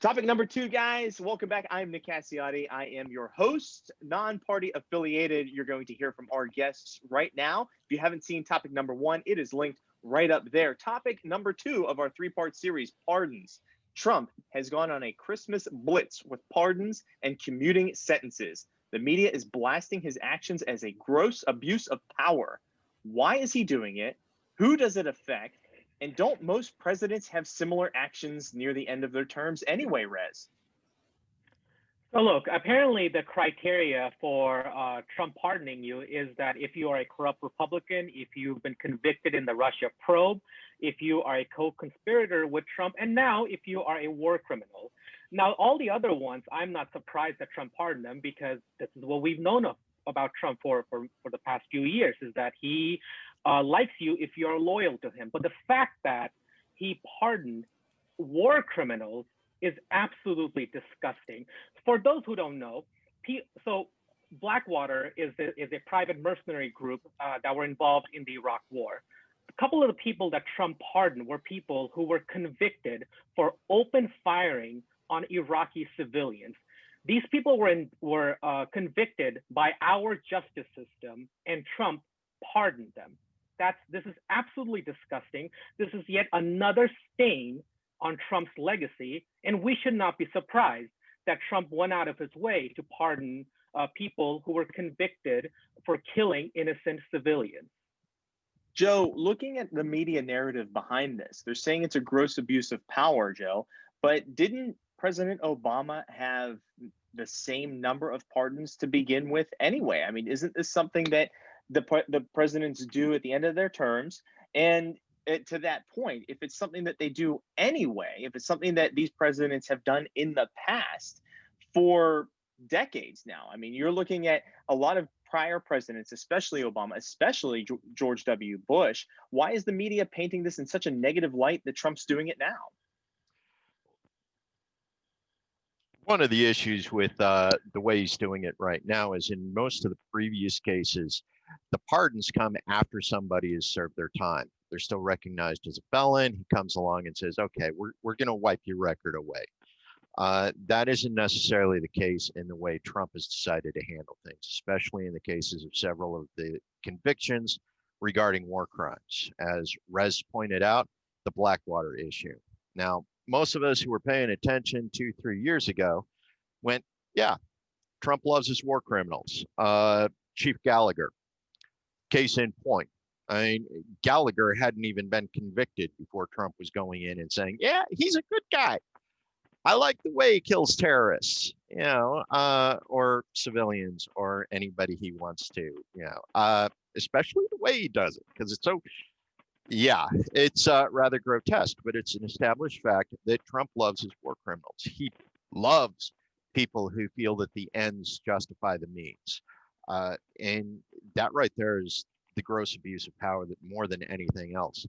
Topic number two, guys. Welcome back. I'm Nick Cassiotti. I am your host, non-party affiliated. You're going to hear from our guests right now. If you haven't seen topic number one, it is linked right up there. Topic number two of our three-part series, pardons. Trump has gone on a Christmas blitz with pardons and commuting sentences. The media is blasting his actions as a gross abuse of power. Why is he doing it? Who does it affect? And don't most presidents have similar actions near the end of their terms anyway, Rez? So look, apparently the criteria for Trump pardoning you is that if you are a corrupt Republican, if you've been convicted in the Russia probe, if you are a co-conspirator with Trump, and now if you are a war criminal. Now, all the other ones, I'm not surprised that Trump pardoned them because this is what we've known about Trump for the past few years, is that he likes you if you're loyal to him. But the fact that he pardoned war criminals is absolutely disgusting. For those who don't know, so Blackwater is a private mercenary group that were involved in the Iraq War. A couple of the people that Trump pardoned were people who were convicted for open firing on Iraqi civilians. These people were convicted by our justice system, and Trump pardoned them. This is absolutely disgusting. This is yet another stain on Trump's legacy, and we should not be surprised that Trump went out of his way to pardon people who were convicted for killing innocent civilians. Joe, looking at the media narrative behind this, they're saying it's a gross abuse of power, Joe, but didn't President Obama have the same number of pardons to begin with anyway? I mean, isn't this something that the presidents do at the end of their terms? And to that point, if it's something that they do anyway, if it's something that these presidents have done in the past for decades now, I mean, you're looking at a lot of prior presidents, especially Obama, especially George W. Bush. Why is the media painting this in such a negative light that Trump's doing it now? One of the issues with the way he's doing it right now is in most of the previous cases, the pardons come after somebody has served their time. They're still recognized as a felon. He comes along and says, okay, we're going to wipe your record away. That isn't necessarily the case in the way Trump has decided to handle things, especially in the cases of several of the convictions regarding war crimes. As Rez pointed out, the Blackwater issue. Now, most of us who were paying attention 2-3 years ago went, yeah, Trump loves his war criminals. Chief Gallagher, case in point. I mean, Gallagher hadn't even been convicted before Trump was going in and saying, yeah, he's a good guy. I like the way he kills terrorists, or civilians or anybody he wants to, especially the way he does it, because it's so, yeah, it's rather grotesque, but it's an established fact that Trump loves his war criminals. He loves people who feel that the ends justify the means. And that right there is the gross abuse of power that more than anything else.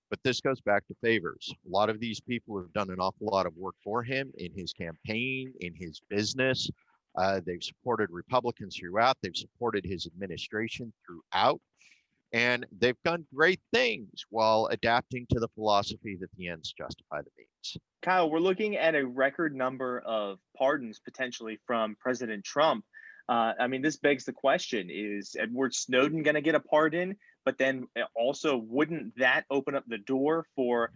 But this goes back to favors. A lot of these people have done an awful lot of work for him in his campaign, in his business. They've supported Republicans throughout. They've supported his administration throughout. And they've done great things while adapting to the philosophy that the ends justify the means. Kyle, we're looking at a record number of pardons potentially from President Trump. I mean, this begs the question, is Edward Snowden going to get a pardon? But then also, wouldn't that open up the door for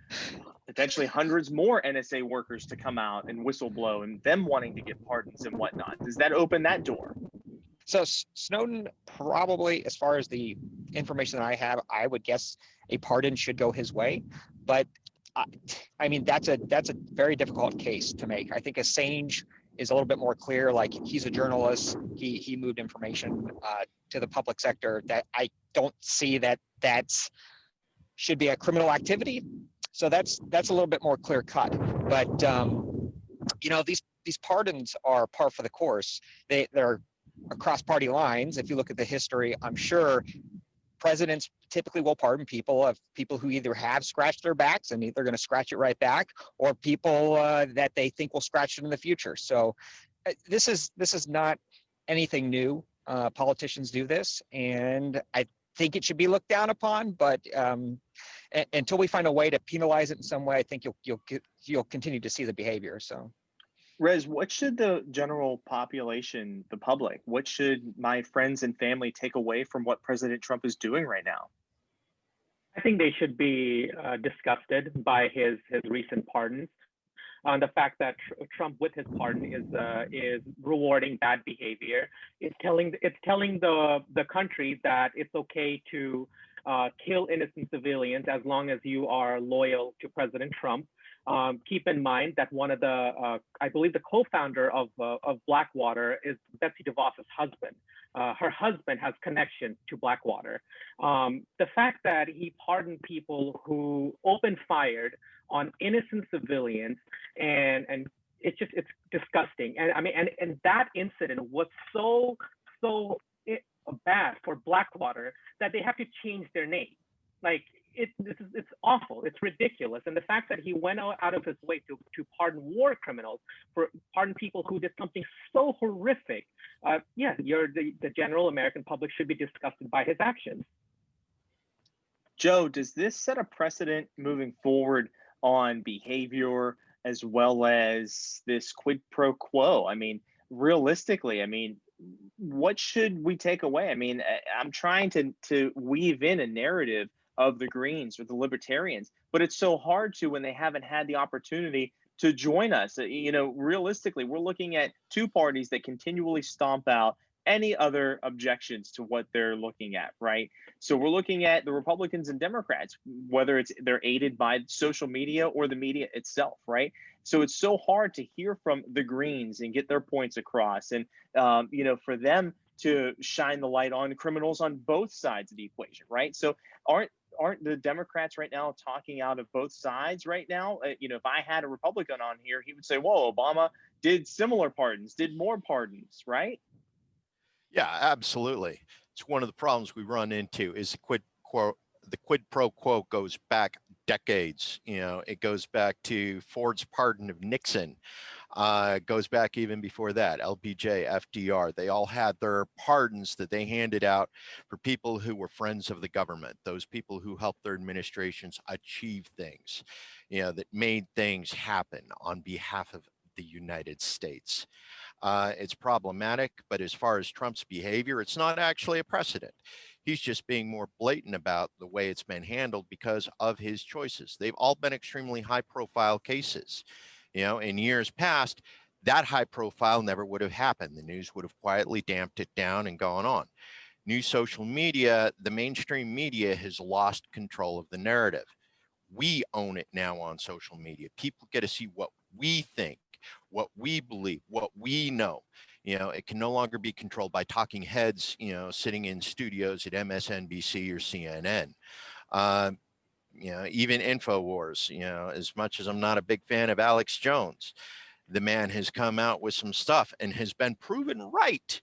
potentially hundreds more NSA workers to come out and whistleblow and them wanting to get pardons and whatnot? Does that open that door? So Snowden probably, as far as the information that I have, I would guess a pardon should go his way. But I mean, that's a very difficult case to make. I think Assange is a little bit more clear. Like, he's a journalist. He moved information to the public sector. That I don't see that should be a criminal activity. So that's a little bit more clear cut. But these pardons are par for the course. They're across party lines. If you look at the history, I'm sure presidents typically will pardon people who either have scratched their backs and they're going to scratch it right back, or people that they think will scratch it in the future. So this is not anything new. Politicians do this, and I think it should be looked down upon. But until we find a way to penalize it in some way, I think you'll continue to see the behavior. So. Rez, what should the general population, the public, what should my friends and family take away from what President Trump is doing right now? I think they should be disgusted by his recent pardons. The fact that Trump, with his pardon, is rewarding bad behavior. It's telling the country that it's okay to kill innocent civilians as long as you are loyal to President Trump. Keep in mind that one of the, I believe, the co-founder of Blackwater is Betsy DeVos's husband. Her husband has connections to Blackwater. The fact that he pardoned people who opened fired on innocent civilians, and it's disgusting. And I mean, and that incident was so bad for Blackwater that they have to change their name. Like, it's awful. It's ridiculous. And the fact that he went out of his way to pardon war criminals, pardon people who did something so horrific, the general American public should be disgusted by his actions. Joe, does this set a precedent moving forward on behavior as well as this quid pro quo? I mean, realistically, I mean, what should we take away? I mean, I'm trying to weave in a narrative of the Greens or the Libertarians, but it's so hard to when they haven't had the opportunity to join us. You know, realistically, we're looking at two parties that continually stomp out any other objections to what they're looking at, right? So we're looking at the Republicans and Democrats, whether they're aided by social media or the media itself, right? So it's so hard to hear from the Greens and get their points across, and for them to shine the light on criminals on both sides of the equation, right? So aren't the Democrats right now talking out of both sides right now? If I had a Republican on here, he would say, "Whoa, Obama did similar pardons, did more pardons," right? Yeah, absolutely. It's one of the problems we run into is the quid pro quo goes back decades. It goes back to Ford's pardon of Nixon. It goes back even before that, LBJ, FDR. They all had their pardons that they handed out for people who were friends of the government, those people who helped their administrations achieve things, that made things happen on behalf of the United States. It's problematic, but as far as Trump's behavior, it's not actually a precedent. He's just being more blatant about the way it's been handled because of his choices. They've all been extremely high-profile cases. In years past, that high profile never would have happened. The news would have quietly damped it down and gone on. New social media, the mainstream media has lost control of the narrative. We own it now on social media. People get to see what we think, what we believe, what we know. It can no longer be controlled by talking heads, sitting in studios at MSNBC or CNN. Even InfoWars, as much as I'm not a big fan of Alex Jones, the man has come out with some stuff and has been proven right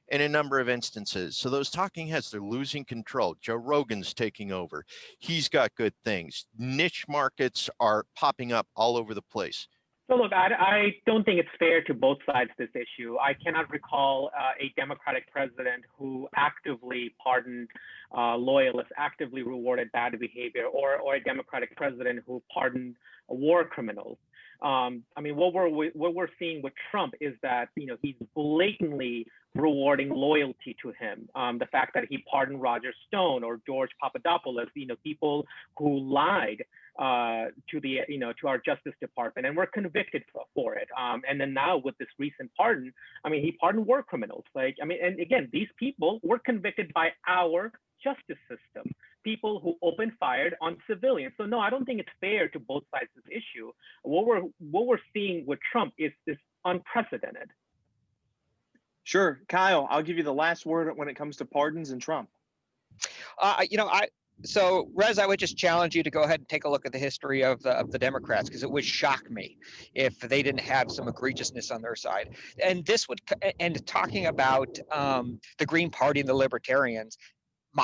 in a number of instances. So those talking heads, they're losing control. Joe Rogan's taking over. He's got good things. Niche markets are popping up all over the place. So look, I don't think it's fair to both sides of this issue. I cannot recall a Democratic president who actively pardoned loyalists, actively rewarded bad behavior, or a Democratic president who pardoned war criminals. I mean, what we're seeing with Trump is that he's blatantly rewarding loyalty to him. The fact that he pardoned Roger Stone or George Papadopoulos, people who lied to our Justice Department and were convicted for it. And then now with this recent pardon, I mean, he pardoned war criminals. And again, these people were convicted by our justice system, people who opened fire on civilians. So no, I don't think it's fair to both sides of this issue. What we're seeing with Trump is unprecedented. Sure. Kyle, I'll give you the last word when it comes to pardons and Trump. So, Rez, I would just challenge you to go ahead and take a look at the history of the Democrats, because it would shock me if they didn't have some egregiousness on their side. And talking about the Green Party and the Libertarians,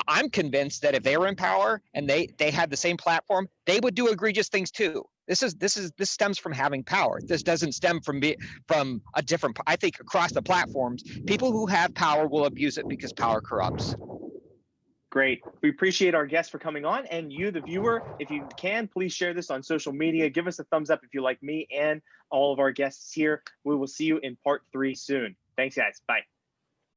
I'm convinced that if they were in power and they had the same platform, they would do egregious things too. This stems from having power. This doesn't stem from a different. I think across the platforms, people who have power will abuse it because power corrupts. Great. We appreciate our guests for coming on, and you, the viewer, if you can, please share this on social media. Give us a thumbs up if you like me and all of our guests here. We will see you in part 3 soon. Thanks, guys. Bye.